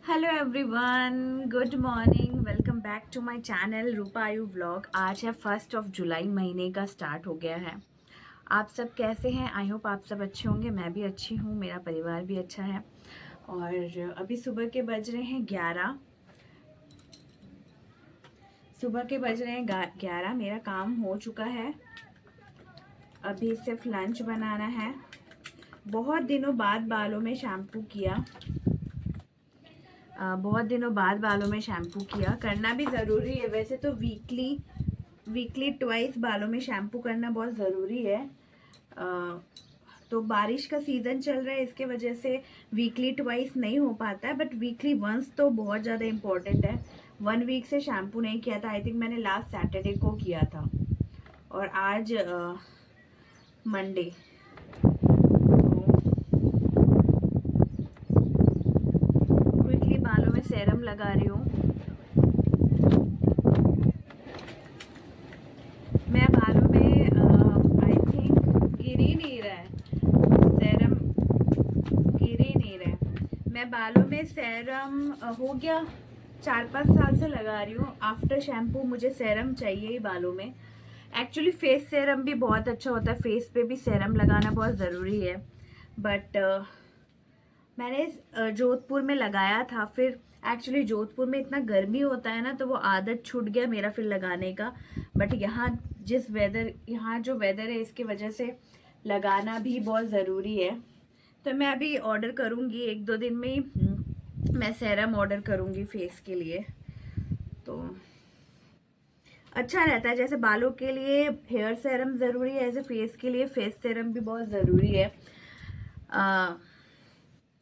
Hello everyone, good morning. Welcome back to my channel Rupa Ayu vlog. आज है 1 जुलाई, महीने का स्टार्ट हो गया है। आप सब कैसे हैं? आई होप आप सब अच्छे होंगे। मैं भी अच्छी हूँ, मेरा परिवार भी अच्छा है। और अभी सुबह के बज रहे हैं 11। सुबह के बज रहे हैं 11। मेरा काम हो चुका है, अभी सिर्फ लंच बनाना है। बहुत दिनों बाद बालों में शैम्पू किया। बहुत दिनों बाद बालों में शैम्पू किया। करना भी ज़रूरी है वैसे तो। वीकली ट्वाइस बालों में शैम्पू करना बहुत ज़रूरी है। तो बारिश का सीज़न चल रहा है, इसके वजह से वीकली ट्वाइस नहीं हो पाता है, बट वीकली वंस तो बहुत ज़्यादा इम्पोर्टेंट है। 1 वीक से शैम्पू नहीं किया था। आई थिंक मैंने लास्ट सैटरडे को किया था और आज मंडे। क्विकली बालों में सेरम लगा रही हूँ। मैं बालों में आई थिंक गिर ही नहीं रहा है सेरम, गिर ही नहीं रहा है। मैं बालों में सेरम हो गया 4-5 साल से लगा रही हूँ। आफ्टर शैम्पू मुझे सेरम चाहिए ही बालों में। एक्चुअली फेस सेरम भी बहुत अच्छा होता है, फेस पे भी सेरम लगाना बहुत ज़रूरी है। बट मैंने जोधपुर में लगाया था, फिर एक्चुअली जोधपुर में इतना गर्मी होता है ना, तो वो आदत छूट गया मेरा फिर लगाने का। बट यहाँ जो वेदर है, इसकी वजह से लगाना भी बहुत ज़रूरी है। तो मैं अभी ऑर्डर करूँगी 1-2 दिन में ही। मैं सेरम ऑर्डर करूँगी फेस के लिए। तो अच्छा रहता है, जैसे बालों के लिए हेयर सेरम ज़रूरी है, ऐसे फेस के लिए फेस सेरम भी बहुत ज़रूरी है।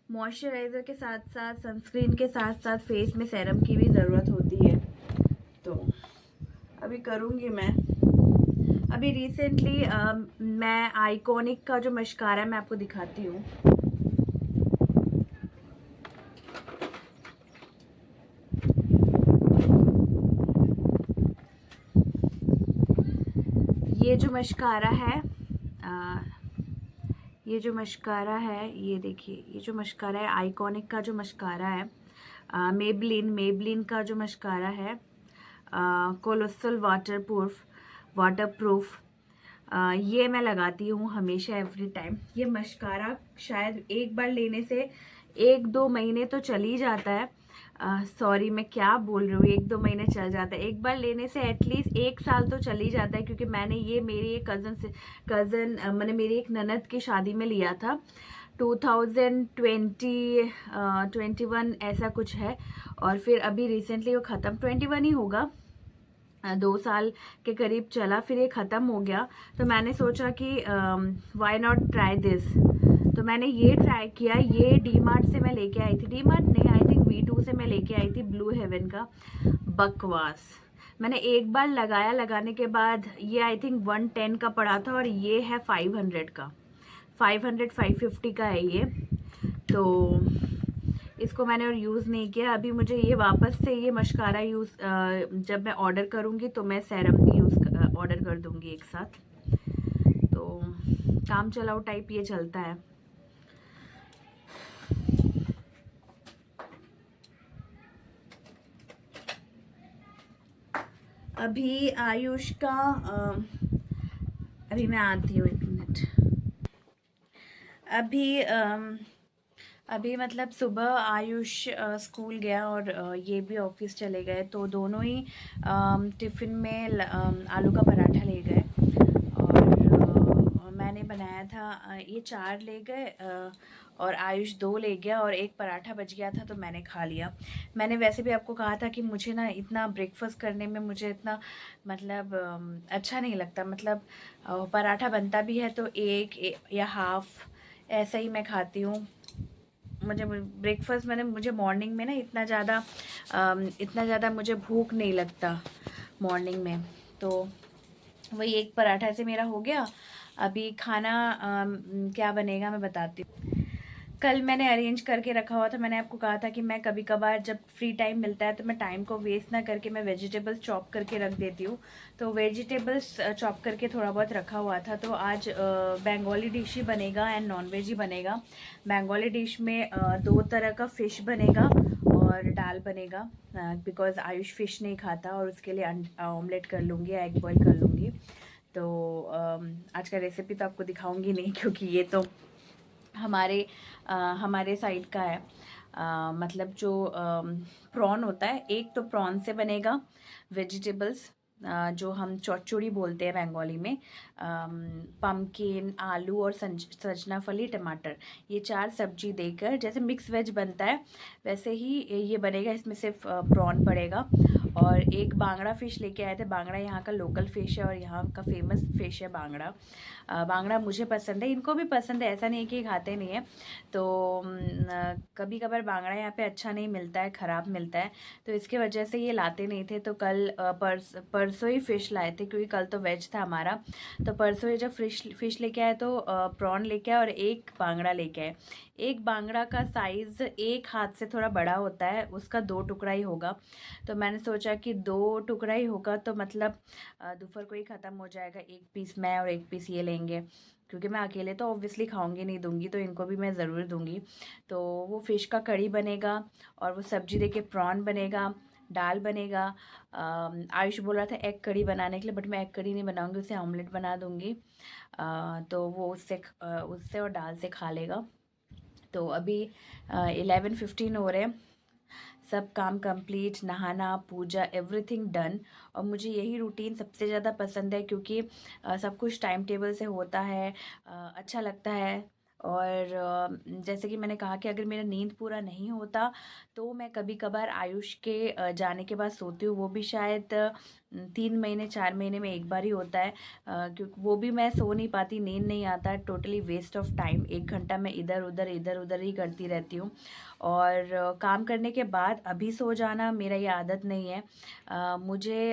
मॉइस्चराइज़र के साथ साथ, सनस्क्रीन के साथ साथ फेस में सेरम की भी ज़रूरत होती है। तो अभी करूँगी मैं। अभी रिसेंटली मैं आइकॉनिक का जो मस्कारा है मैं आपको दिखाती हूँ। ये जो मस्कारा है, ये देखिए, ये जो मस्कारा है आइकॉनिक का जो मस्कारा है, मेबलिन का जो मस्कारा है, कोलोसल वाटरप्रूफ। ये मैं लगाती हूँ हमेशा, एवरी टाइम। ये मस्कारा शायद एक बार लेने से 1-2 महीने तो चल ही जाता है। सॉरी, मैं क्या बोल रही हूँ, 1-2 महीने चल जाता है। एक बार लेने से एटलीस्ट 1 साल तो चल ही जाता है, क्योंकि मैंने ये मेरी एक मैंने मेरी एक ननद की शादी में लिया था। 2021 ऐसा कुछ है। और फिर अभी रिसेंटली वो ख़त्म, 21 ही होगा, 2 साल के करीब चला, फिर ये ख़त्म हो गया। तो मैंने सोचा कि वाई नॉट ट्राई दिस। तो मैंने ये ट्राई किया। ये डी मार्ट से मैं लेके आई थी, डी मार्ट नहीं, आई थिंक V2 से मैं लेके आई थी, ब्लू हेवन का। बकवास। मैंने एक बार लगाया, लगाने के बाद ये आई थिंक 110 का पड़ा था, और ये है 500 का, 550 का है ये। तो इसको मैंने और यूज़ नहीं किया। अभी मुझे ये वापस से ये मस्कारा जब मैं ऑर्डर करूँगी तो मैं सेरम भी ऑर्डर कर दूँगी एक साथ। तो काम चलाओ टाइप ये चलता है। अभी आयुष का अभी मैं आती हूँ, 1 मिनट। अभी मतलब सुबह आयुष स्कूल गया और ये भी ऑफिस चले गए, तो दोनों ही टिफ़िन में आलू का पराठा ले गए। और मैंने बनाया था, ये 4 ले गए और आयुष 2 ले गया, और एक पराठा बच गया था तो मैंने खा लिया। मैंने वैसे भी आपको कहा था कि मुझे ना इतना ब्रेकफास्ट करने में मुझे इतना मतलब अच्छा नहीं लगता। मतलब पराठा बनता भी है तो या हाफ ऐसा ही मैं खाती हूँ। मुझे ब्रेकफास्ट मुझे मॉर्निंग में ना इतना ज़्यादा मुझे भूख नहीं लगता मॉर्निंग में। तो वही एक पराठा से मेरा हो गया। अभी खाना क्या बनेगा मैं बताती हूँ। कल मैंने अरेंज करके रखा हुआ था। मैंने आपको कहा था कि मैं कभी कभार जब फ्री टाइम मिलता है तो मैं टाइम को वेस्ट ना करके मैं वेजिटेबल्स चॉप करके रख देती हूँ। तो वेजिटेबल्स चॉप करके थोड़ा बहुत रखा हुआ था। तो आज बंगाली डिश ही बनेगा एंड नॉन वेज ही बनेगा। बंगाली डिश में 2 तरह का फ़िश बनेगा, और दाल बनेगा बिकॉज़ आयुष फ़िश नहीं खाता, और उसके लिए ऑमलेट कर लूँगी, एग बॉईल कर लूँगी। तो आज का रेसिपी तो आपको दिखाऊंगी नहीं, क्योंकि ये तो हमारे साइड का है। मतलब जो प्रॉन होता है, एक तो प्रॉन से बनेगा वेजिटेबल्स, जो हम चौचुड़ी बोलते हैं बंगाली में। पम्पकिन, आलू और सजना फली, टमाटर, ये 4 सब्जी देकर जैसे मिक्स वेज बनता है वैसे ही ये बनेगा। इसमें सिर्फ प्रॉन पड़ेगा। और एक बांगड़ा फ़िश लेके आए थे। बांगड़ा यहाँ का लोकल फ़िश है और यहाँ का फेमस फ़िश है बांगड़ा। बांगड़ा मुझे पसंद है, इनको भी पसंद है, ऐसा नहीं है कि खाते नहीं है। तो कभी कभार बांगड़ा यहाँ पे अच्छा नहीं मिलता है, ख़राब मिलता है, तो इसके वजह से ये लाते नहीं थे। तो कल परसों ही फ़िश लाए थे, क्योंकि कल तो वेज था हमारा। तो परसों ही जब फ़िश लेके आए तो प्रॉन लेके आए और एक बांगड़ा लेके आए। एक बांगड़ा का साइज़ एक हाथ से थोड़ा बड़ा होता है, उसका 2 टुकड़ा ही होगा। तो मैंने सोचा कि 2 टुकड़ा ही होगा तो मतलब दोपहर को ही ख़त्म हो जाएगा। एक पीस मैं और एक पीस ये लेंगे, क्योंकि मैं अकेले तो ऑब्वियसली खाऊंगी नहीं, दूंगी तो इनको भी मैं ज़रूर दूंगी। तो वो फ़िश का कड़ी बनेगा और वो सब्जी देके प्रॉन बनेगा, दाल बनेगा। आयुष बोल रहा था एग कड़ी बनाने के लिए, बट मैं एग कड़ी नहीं बनाऊंगी, उसे ऑमलेट बना दूंगी। तो वो उससे और दाल से खा लेगा। तो अभी 11:15 हो रहे हैं। सब काम कंप्लीट, नहाना, पूजा, एवरीथिंग डन। और मुझे यही रूटीन सबसे ज़्यादा पसंद है, क्योंकि सब कुछ टाइम टेबल से होता है, अच्छा लगता है। और जैसे कि मैंने कहा कि अगर मेरा नींद पूरा नहीं होता तो मैं कभी कभार आयुष के जाने के बाद सोती हूँ। वो भी शायद 3 महीने 4 महीने में एक बार ही होता है, क्योंकि वो भी मैं सो नहीं पाती, नींद नहीं आता, टोटली वेस्ट ऑफ टाइम। 1 घंटा मैं इधर उधर ही करती रहती हूँ। और काम करने के बाद अभी सो जाना मेरा ये आदत नहीं है। मुझे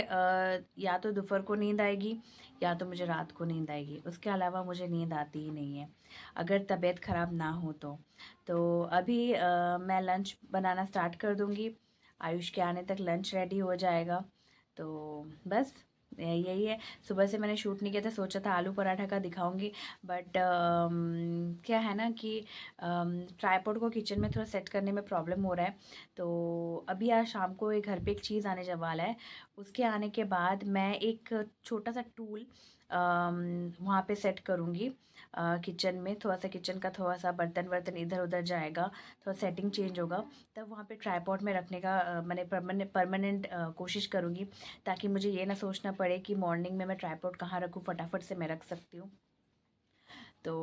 या तो दोपहर को नींद आएगी या तो मुझे रात को नींद आएगी, उसके अलावा मुझे नींद आती ही नहीं है, अगर तबीयत ख़राब ना हो तो अभी मैं लंच बनाना स्टार्ट कर दूँगी। आयुष के आने तक लंच रेडी हो जाएगा। तो बस यही है। सुबह से मैंने शूट नहीं किया था, सोचा था आलू पराठा का दिखाऊंगी, बट क्या है ना कि ट्राइपॉड को किचन में थोड़ा सेट करने में प्रॉब्लम हो रहा है। तो अभी आज शाम को एक घर पे एक चीज़ आने वाला है, उसके आने के बाद मैं एक छोटा सा टूल वहाँ पे सेट करूँगी। किचन में थोड़ा सा, किचन का थोड़ा सा बर्तन वर्तन इधर उधर जाएगा, थोड़ा सेटिंग चेंज होगा, तब वहाँ पे ट्राइपॉड में रखने का मैंने परमानेंट कोशिश करूँगी, ताकि मुझे ये ना सोचना पड़े कि मॉर्निंग में मैं ट्राइपॉड कहाँ रखूँ, फटाफट से मैं रख सकती हूँ। तो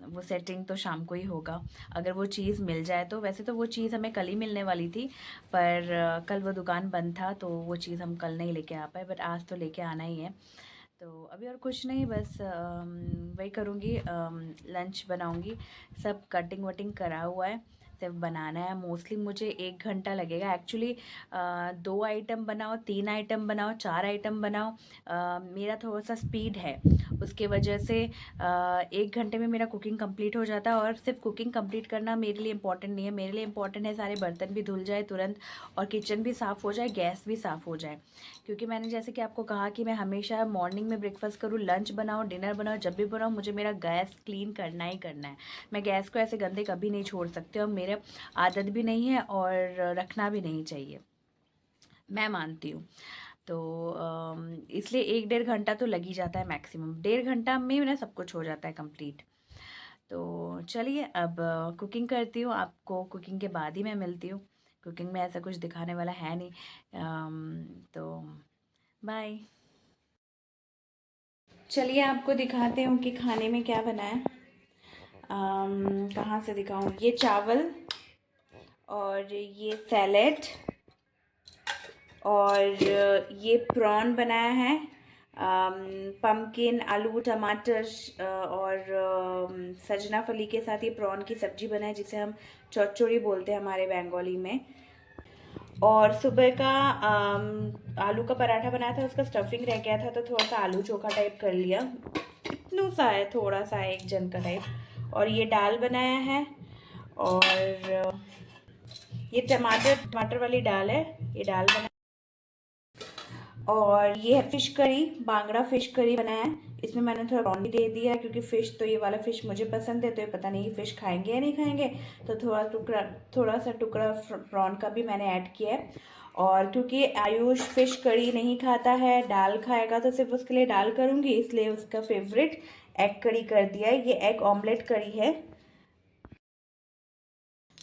वो सेटिंग तो शाम को ही होगा, अगर वो चीज़ मिल जाए तो। वैसे तो वो चीज़ हमें कल ही मिलने वाली थी, पर कल वो दुकान बंद था तो वो चीज़ हम कल नहीं लेके आ पाए, बट आज तो लेके आना ही है। तो अभी और कुछ नहीं, बस वही करूँगी, लंच बनाऊँगी। सब कटिंग वटिंग करा हुआ है, सिर्फ बनाना है। मोस्टली मुझे 1 घंटा लगेगा एक्चुअली। 2 आइटम बनाओ, 3 आइटम बनाओ, 4 आइटम बनाओ, मेरा थोड़ा सा स्पीड है, उसके वजह से 1 घंटे में मेरा कुकिंग कंप्लीट हो जाता है। और सिर्फ कुकिंग कंप्लीट करना मेरे लिए इम्पॉर्टेंट नहीं है, मेरे लिए इम्पॉर्टेंट है सारे बर्तन भी धुल जाए तुरंत, और किचन भी साफ़ हो जाए, गैस भी साफ़ हो जाए। क्योंकि मैंने जैसे कि आपको कहा कि मैं हमेशा मॉर्निंग में ब्रेकफास्ट करूँ, लंच बनाऊँ, डिनर बनाऊँ, जब भी बनाऊँ मुझे मेरा गैस क्लीन करना ही करना है। मैं गैस को ऐसे गंदे कभी नहीं छोड़ सकती, और मेरे आदत भी नहीं है और रखना भी नहीं चाहिए, मैं मानती हूँ। तो इसलिए 1 डेढ़ घंटा तो लग ही जाता है मैक्सिमम, 1.5 घंटा में मेरा सब कुछ हो जाता है कंप्लीट। तो चलिए अब कुकिंग करती हूँ, आपको कुकिंग के बाद ही मैं मिलती हूँ। कुकिंग में ऐसा कुछ दिखाने वाला है नहीं। तो बाय। चलिए आपको दिखाते हूँ कि खाने में क्या बना है। कहाँ से दिखाऊँ, ये चावल और ये सैलेड और ये प्रॉन बनाया है, पम्पकिन, आलू, टमाटर और सजना फली के साथ ये प्रॉन की सब्जी बनाई, जिसे हम चौचौड़ी बोलते हैं हमारे बंगाली में। और सुबह का आलू का पराठा बनाया था, उसका स्टफिंग रह गया था तो थोड़ा सा आलू चोखा टाइप कर लिया, इतना सा है, थोड़ा सा एक जन का टाइप। और ये दाल बनाया है, और ये टमाटर वाली दाल है, ये दाल बना। और ये है fish curry, bangda fish curry बनाया है। इसमें मैंने थोड़ा प्रॉन भी दे दिया है क्योंकि फ़िश तो ये वाला फ़िश मुझे पसंद है, तो ये पता नहीं ये फ़िश खाएंगे या नहीं खाएंगे, तो थोड़ा सा टुकड़ा प्रॉन का भी मैंने ऐड किया है। और क्योंकि आयुष फ़िश करी नहीं खाता है, दाल खाएगा, तो सिर्फ उसके लिए दाल करूँगी, इसलिए उसका फेवरेट एग करी कर दिया है। ये एग ऑमलेट करी है।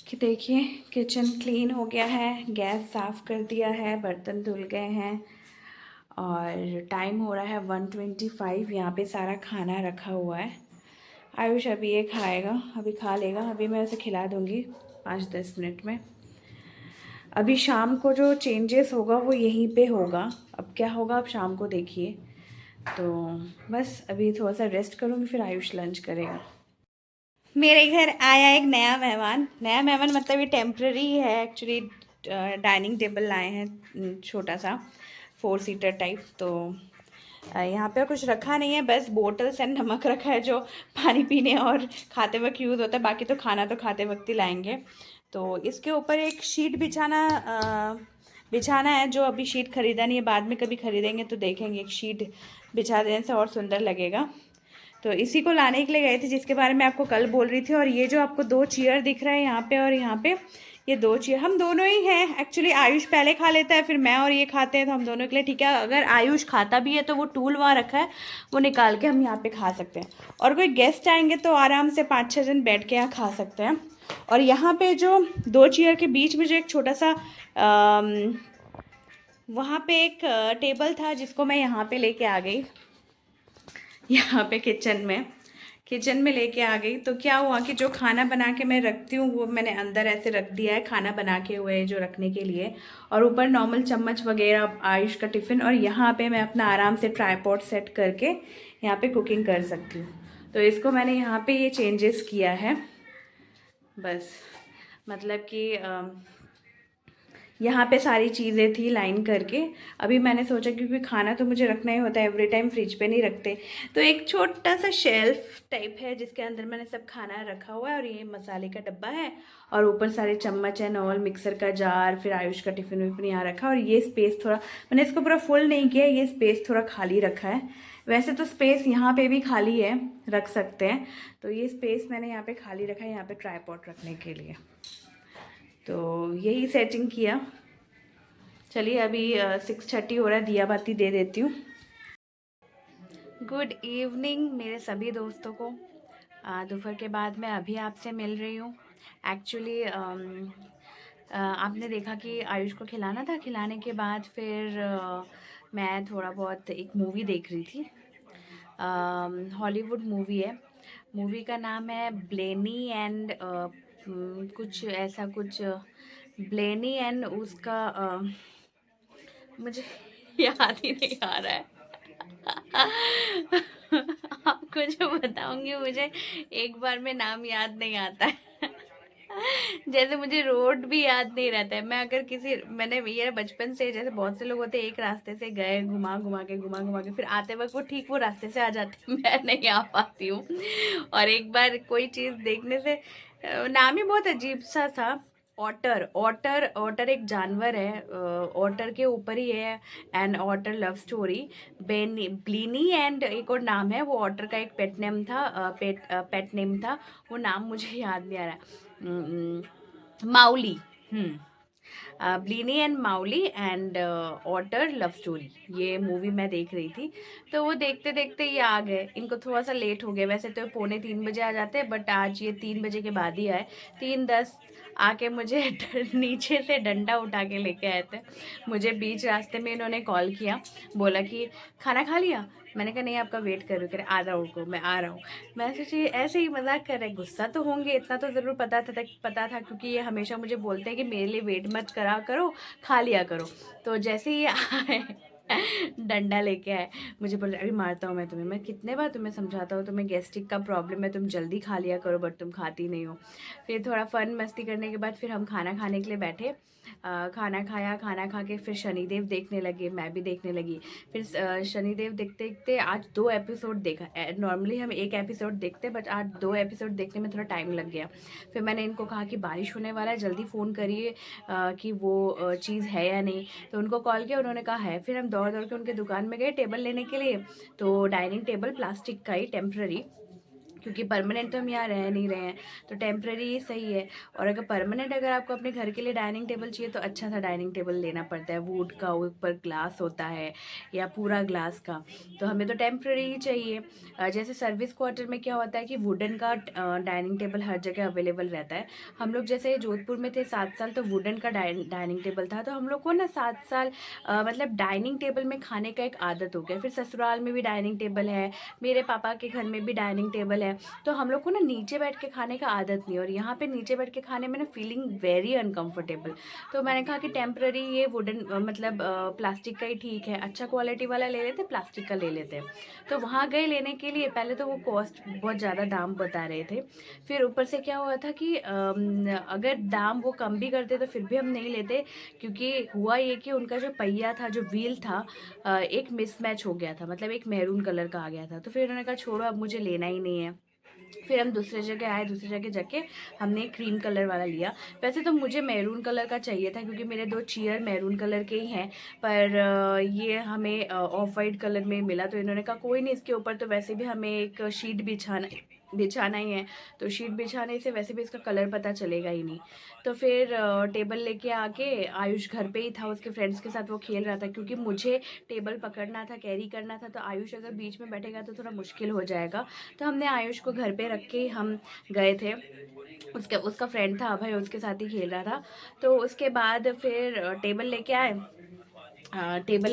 कि देखिए किचन क्लीन हो गया है, गैस साफ़ कर दिया है, बर्तन धुल गए हैं और टाइम हो रहा है 1:25। यहाँ पे सारा खाना रखा हुआ है। आयुष अभी ये खाएगा, अभी खा लेगा, अभी मैं उसे खिला दूँगी 5-10 मिनट में। अभी शाम को जो चेंजेस होगा वो यहीं पे होगा। अब क्या होगा अब शाम को देखिए। तो बस अभी थोड़ा सा रेस्ट करूँगी, फिर आयुष लंच करेगा। मेरे घर आया एक नया मेहमान। नया मेहमान मतलब ये टेम्प्रेरी है एक्चुअली। डाइनिंग टेबल लाए हैं छोटा सा 4 सीटर टाइप। तो यहाँ पे कुछ रखा नहीं है, बस बोटल्स एंड नमक रखा है जो पानी पीने और खाते वक्त यूज़ होता है। बाकी तो खाना तो खाते वक्त ही लाएंगे। तो इसके ऊपर एक शीट बिछाना है, जो अभी शीट ख़रीदा नहीं है, बाद में कभी ख़रीदेंगे तो देखेंगे। एक शीट बिछा देने से और सुंदर लगेगा। तो इसी को लाने के लिए गए थे, जिसके बारे में आपको कल बोल रही थी। और ये जो आपको 2 चेयर दिख रहा है यहाँ पे और यहाँ पे, ये 2 चेयर हम दोनों ही हैं एक्चुअली। आयुष पहले खा लेता है, फिर मैं और ये खाते हैं, तो हम दोनों के लिए ठीक है। अगर आयुष खाता भी है तो वो टूल वहाँ रखा है, वो निकाल के हम यहाँ पे खा सकते हैं। और कोई गेस्ट आएंगे तो आराम से 5-6 जन बैठ के यहाँ खा सकते हैं। और यहाँ पे जो 2 चेयर के बीच में जो एक छोटा सा वहाँ पे एक टेबल था, जिसको मैं यहाँ पे लेके आ गई, यहाँ पे किचन में लेके आ गई। तो क्या हुआ कि जो खाना बना के मैं रखती हूँ वो मैंने अंदर ऐसे रख दिया है, खाना बना के हुए जो रखने के लिए। और ऊपर नॉर्मल चम्मच वगैरह, आयुष का टिफ़िन। और यहाँ पे मैं अपना आराम से ट्राइपॉड सेट करके यहाँ पे कुकिंग कर सकती हूँ। तो इसको मैंने यहाँ पे ये चेंजेस किया है बस। मतलब कि यहाँ पे सारी चीज़ें थी लाइन करके। अभी मैंने सोचा क्योंकि खाना तो मुझे रखना ही होता है, एवरी टाइम फ्रिज पे नहीं रखते, तो एक छोटा सा शेल्फ टाइप है जिसके अंदर मैंने सब खाना रखा हुआ है। और ये मसाले का डब्बा है, और ऊपर सारे चम्मच एंड ऑल, मिक्सर का जार, फिर आयुष का टिफ़िन विफ़िन यहाँ रखा। और ये स्पेस थोड़ा मैंने इसको पूरा फुल नहीं किया, ये स्पेस थोड़ा खाली रखा है। वैसे तो स्पेस यहाँ पे भी खाली है, रख सकते हैं। तो ये स्पेस मैंने यहाँ पे खाली रखा है, यहाँ पे ट्राइपॉड रखने के लिए। तो यही सेटिंग किया। चलिए अभी 6:30 हो रहा है, दिया बाती दे देती हूँ। गुड इवनिंग मेरे सभी दोस्तों को। दोपहर के बाद मैं अभी आपसे मिल रही हूँ। एक्चुअली आपने देखा कि आयुष को खिलाना था, खिलाने के बाद फिर मैं थोड़ा बहुत एक मूवी देख रही थी। हॉलीवुड मूवी है। मूवी का नाम है ब्लेनी एंड कुछ ऐसा कुछ, ब्लेनी एंड उसका मुझे याद ही नहीं आ रहा है। आपको जो बताऊंगी मुझे एक बार में नाम याद नहीं आता है। जैसे मुझे रोड भी याद नहीं रहता है। मैं अगर मैंने ये बचपन से, जैसे बहुत से लोग होते हैं एक रास्ते से गए, घुमा घुमा के फिर आते वक्त वो ठीक वो रास्ते से आ जाते हैं, मैं नहीं आ पाती हूँ। और एक बार कोई चीज़ देखने से, नाम ही बहुत अजीब सा था, ऑटर एक जानवर है। ऑटर के ऊपर ही है, एंड ऑटर लव स्टोरी। ब्लीनी एंड एक और नाम है, वो ऑटर का एक पेट नेम था, पेट नेम था। वो नाम मुझे याद नहीं आ रहा। Mauli. ब्लीनी and Mauli and otter love story, ये मूवी मैं देख रही थी। तो वो देखते देखते ये आ गए। इनको थोड़ा सा लेट हो गया, वैसे तो 2:45 आ जाते हैं, बट आज ये 3 बजे के बाद ही आए। 3:10 आके मुझे नीचे से डंडा उठा के लेके आए थे। मुझे बीच रास्ते में इन्होंने कॉल किया, बोला कि खाना खा लिया। मैंने कहा नहीं, आपका वेट कर रही हूँ। कह रहे आ रहा हूँ को, मैं आ रहा हूँ। मैं सोची ऐसे ही मजाक कर रहे, गुस्सा तो होंगे, इतना तो ज़रूर पता था क्योंकि ये हमेशा मुझे बोलते हैं कि मेरे लिए वेट मत करा करो, खा लिया करो। तो जैसे ही आए डंडा लेके आए, मुझे बोले अभी मारता हूँ मैं तुम्हें। मैं कितने बार तुम्हें समझाता हूँ, तुम्हें गैस्ट्रिक का प्रॉब्लम है, तुम जल्दी खा लिया करो, बट तुम खाती नहीं हो। फिर थोड़ा फन मस्ती करने के बाद फिर हम खाना खाने के लिए बैठे। खाना खाया, खाना खा के फिर शनिदेव देखने लगे, मैं भी देखने लगी। फिर शनिदेव देखते देखते आज 2 एपिसोड देखा। नॉर्मली हम 1 एपिसोड देखते, बट आज 2 एपिसोड देखने में थोड़ा टाइम लग गया। फिर मैंने इनको कहा कि बारिश होने वाला है, जल्दी फ़ोन करिए कि वो चीज़ है या नहीं। तो उनको कॉल किया, उन्होंने कहा है। फिर हम दौड़ दौड़ के उनके दुकान में गए टेबल लेने के लिए। तो डाइनिंग टेबल प्लास्टिक का ही टेम्प्ररी, क्योंकि परमानेंट तो हम यहाँ रह नहीं रहे हैं, तो टेम्प्रेरी ही सही है। और अगर परमानेंट अगर आपको अपने घर के लिए डाइनिंग टेबल चाहिए तो अच्छा सा डाइनिंग टेबल लेना पड़ता है, वुड का, ऊपर ग्लास होता है या पूरा ग्लास का। तो हमें तो टेम्प्रेरी ही चाहिए। जैसे सर्विस क्वार्टर में क्या होता है कि वुडन का डाइनिंग टेबल हर जगह अवेलेबल रहता है। हम लोग जैसे जोधपुर में थे 7 साल, तो वुडन का डाइनिंग टेबल था, तो हम लोग को ना 7 साल मतलब डाइनिंग टेबल में खाने का एक आदत हो गया। फिर ससुराल में भी डाइनिंग टेबल है, मेरे पापा के घर में भी डाइनिंग टेबल है, तो हम लोग को ना नीचे बैठ के खाने का आदत नहीं। और यहाँ पे नीचे बैठ के खाने में ना फीलिंग वेरी अनकंफर्टेबल। तो मैंने कहा कि टेम्पररी ये वुडन मतलब प्लास्टिक का ही ठीक है, अच्छा क्वालिटी वाला ले लेते, प्लास्टिक का ले लेते हैं। तो वहाँ गए लेने के लिए, पहले तो वो कॉस्ट बहुत ज़्यादा दाम बता रहे थे। फिर ऊपर से क्या हुआ था कि अगर दाम वो कम भी करते तो फिर भी हम नहीं लेते, क्योंकि हुआ ये कि उनका जो पहिया था, जो व्हील था, एक मिसमैच हो गया था, मतलब एक मैरून कलर का आ गया था। तो फिर उन्होंने कहा छोड़ो, अब मुझे लेना ही नहीं है। फिर हम दूसरे जगह आए, दूसरी जगह जाके हमने क्रीम कलर वाला लिया। वैसे तो मुझे मैरून कलर का चाहिए था, क्योंकि मेरे 2 चेयर मैरून कलर के ही हैं, पर ये हमें ऑफ वाइट कलर में मिला। तो इन्होंने कहा कोई नहीं, इसके ऊपर तो वैसे भी हमें एक शीट बिछाना ही है, तो शीट बिछाने से वैसे भी इसका कलर पता चलेगा ही नहीं। तो फिर टेबल लेके आके, आयुष घर पे ही था, उसके फ्रेंड्स के साथ वो खेल रहा था, क्योंकि मुझे टेबल पकड़ना था, कैरी करना था, तो आयुष अगर बीच में बैठेगा तो थोड़ा मुश्किल हो जाएगा। तो हमने आयुष को घर पे रख के हम गए थे। उसका फ्रेंड था अभय, उसके साथ ही खेल रहा था। तो उसके बाद फिर टेबल लेके आए। टेबल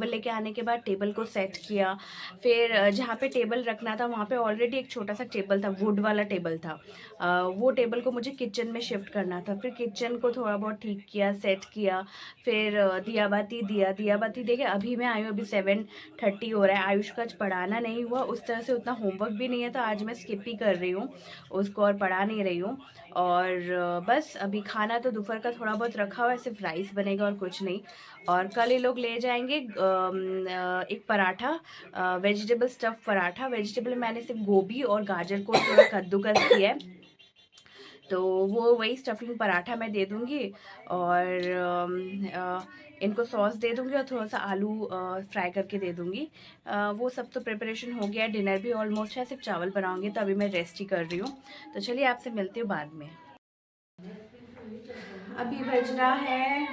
लेके आने के बाद टेबल को सेट किया। फिर जहाँ पे टेबल रखना था वहाँ पे ऑलरेडी एक छोटा सा टेबल था, वुड वाला टेबल था। वो टेबल को मुझे किचन में शिफ्ट करना था। फिर किचन को थोड़ा बहुत ठीक किया, सेट किया। फिर दिया बाती देखे अभी मैं आई हूँ, अभी 7:30 हो रहा है। आयुष का आज पढ़ाना नहीं हुआ, उस तरह से उतना होमवर्क भी नहीं है, तो आज मैं स्किप ही कर रही हूँ उसको और पढ़ा नहीं रही हूँ। और बस अभी खाना तो दोपहर का थोड़ा बहुत रखा हुआ है, सिर्फ राइस बनेगा और कुछ नहीं। और कल ये लोग ले जाएंगे एक paratha, vegetable stuff paratha. Vegetable मैंने सिर्फ गोभी और गाजर को थोड़ा कद्दूकस किया है, तो वो वही स्टफिंग पराठा मैं दे दूँगी। और इनको सॉस दे दूँगी और थोड़ा सा आलू फ्राई करके दे दूँगी। वो सब तो प्रिपरेशन हो गया है, डिनर भी ऑलमोस्ट है, सिर्फ चावल बनाऊँगी। तो अभी मैं रेस्ट ही कर रही हूँ, तो चलिए आपसे मिलती हूँ बाद में। अभी बज रहा है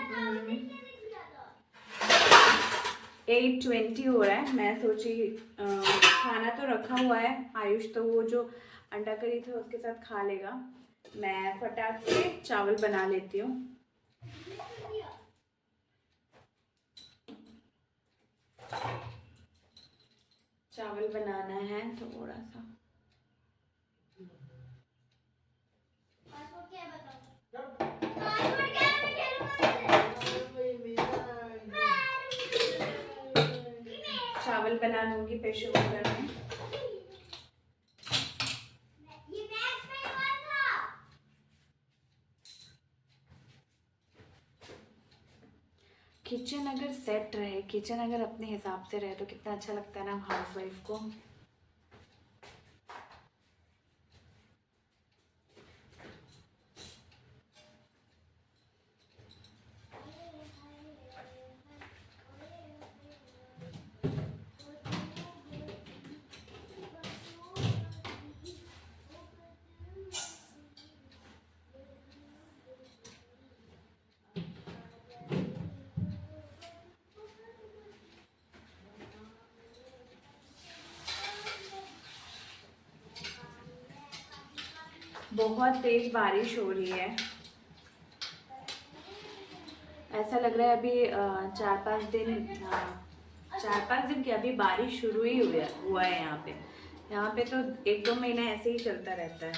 8:20 हो रहा है। मैं सोची खाना तो रखा हुआ है, आयुष तो वो जो अंडा करी था उसके साथ खा लेगा। मैं फटाक से चावल बना लेती हूँ। चावल बनाना है थोड़ा सा। चावल बना लूंगी प्रेशर कुकर में। किचन अगर सेट रहे, किचन अगर अपने हिसाब से रहे तो कितना अच्छा लगता है ना हाउस वाइफ को। बहुत तेज बारिश हो रही है, ऐसा लग रहा है अभी 4-5 दिन की अभी बारिश शुरू ही हुआ है यहाँ पे। यहाँ पे तो 1-2 महीने ऐसे ही चलता रहता है।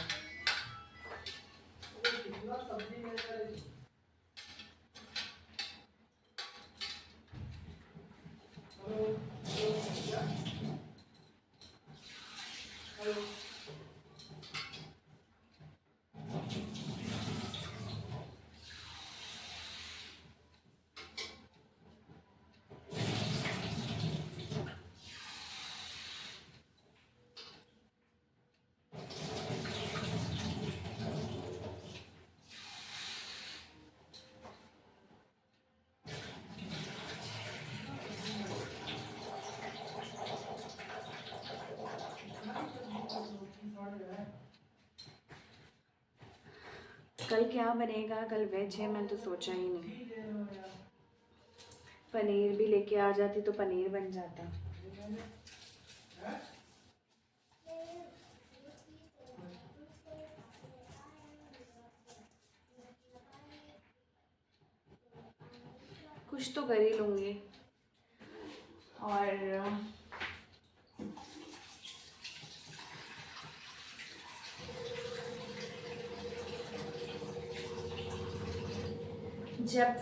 कल क्या बनेगा, कल वेज है, मैंने तो सोचा ही नहीं। पनीर भी लेके आ जाती तो पनीर बन जाता। कुछ तो कर ही लूँगी। और जब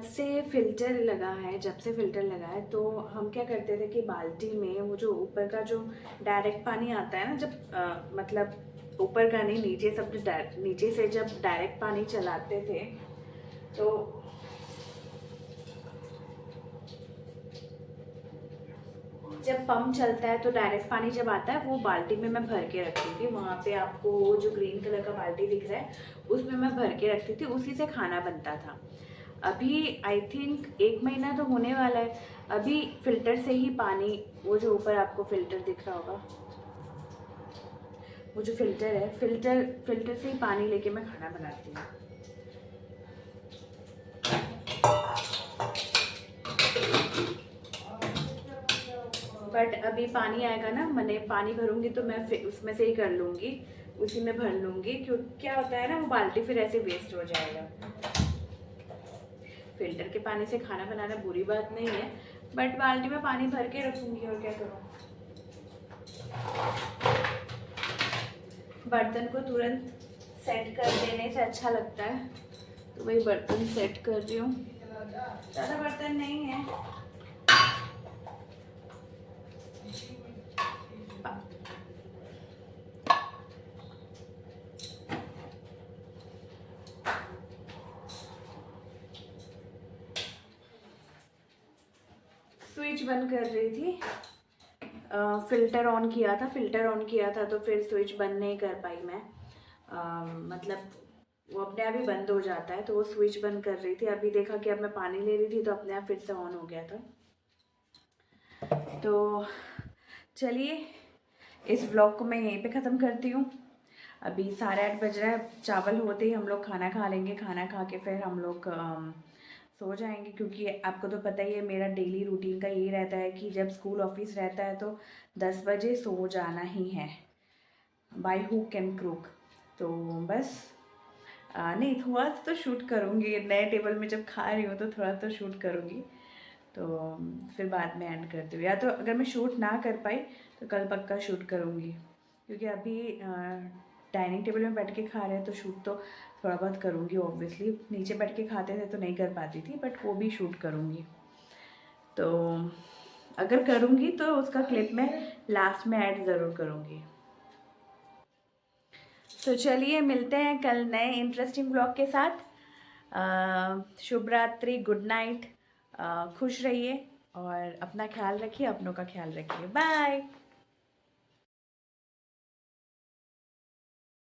से फ़िल्टर लगा है तो हम क्या करते थे कि बाल्टी में वो जो ऊपर का जो डायरेक्ट पानी आता है ना, जब मतलब ऊपर का नहीं, नीचे सब नीचे से जब डायरेक्ट पानी चलाते थे तो जब पंप चलता है तो डायरेक्ट पानी जब आता है वो बाल्टी में मैं भर के रखती थी। वहाँ पे आपको वो जो ग्रीन कलर का बाल्टी दिख रहा है उसमें मैं भर के रखती थी, उसी से खाना बनता था। अभी आई थिंक 1 महीना तो होने वाला है, अभी फ़िल्टर से ही पानी, वो जो ऊपर आपको फ़िल्टर दिख रहा होगा, वो जो फ़िल्टर है, फ़िल्टर से ही पानी लेके मैं खाना बनाती हूँ। बट अभी पानी आएगा ना, मैंने पानी भरूंगी तो मैं फिर उसमें से ही कर लूँगी, उसी में भर लूँगी। क्यों, क्या होता है ना, वो बाल्टी फिर ऐसे वेस्ट हो जाएगा। फिल्टर के पानी से खाना बनाना बुरी बात नहीं है, बट बाल्टी में पानी भर के रखूँगी और क्या करूँ। बर्तन को तुरंत सेट कर देने से अच्छा लगता है, तो वही बर्तन सेट कर रही हूँ। ज़्यादा बर्तन नहीं है। स्विच बंद कर रही थी, फ़िल्टर ऑन किया था तो फिर स्विच बंद नहीं कर पाई मैं। मतलब वो अपने आप ही बंद हो जाता है, तो वो स्विच बंद कर रही थी। अभी देखा कि अब मैं पानी ले रही थी तो अपने आप फिर से ऑन हो गया था। तो चलिए इस व्लॉग को मैं यहीं पे ख़त्म करती हूँ। अभी 8:30 बज रहा है, चावल होते ही हम लोग खाना खा लेंगे। खाना खा के फिर हम लोग सो जाएंगे, क्योंकि आपको तो पता ही है मेरा डेली रूटीन का यही रहता है कि जब स्कूल ऑफिस रहता है तो 10 बजे सो जाना ही है, बाय हुक एंड क्रूक। तो बस नहीं, थोड़ा सा तो शूट करूँगी, नए टेबल में जब खा रही हूँ तो थोड़ा तो शूट करूँगी। तो फिर बाद में एंड करती हूँ, या तो अगर मैं शूट ना कर पाई तो कल पक्का शूट करूँगी, क्योंकि अभी डाइनिंग टेबल में बैठ के खा रहे हैं तो शूट तो थोड़ा बहुत करूँगी ऑब्वियसली। नीचे बैठ के खाते थे तो नहीं कर पाती थी, बट वो भी शूट करूँगी। तो अगर करूँगी तो उसका क्लिप मैं लास्ट में ऐड ज़रूर करूँगी। तो चलिए मिलते हैं कल नए इंटरेस्टिंग ब्लॉग के साथ। शुभ रात्रि, गुड नाइट, खुश रहिए और अपना ख्याल रखिए, अपनों का ख्याल रखिए। बाय।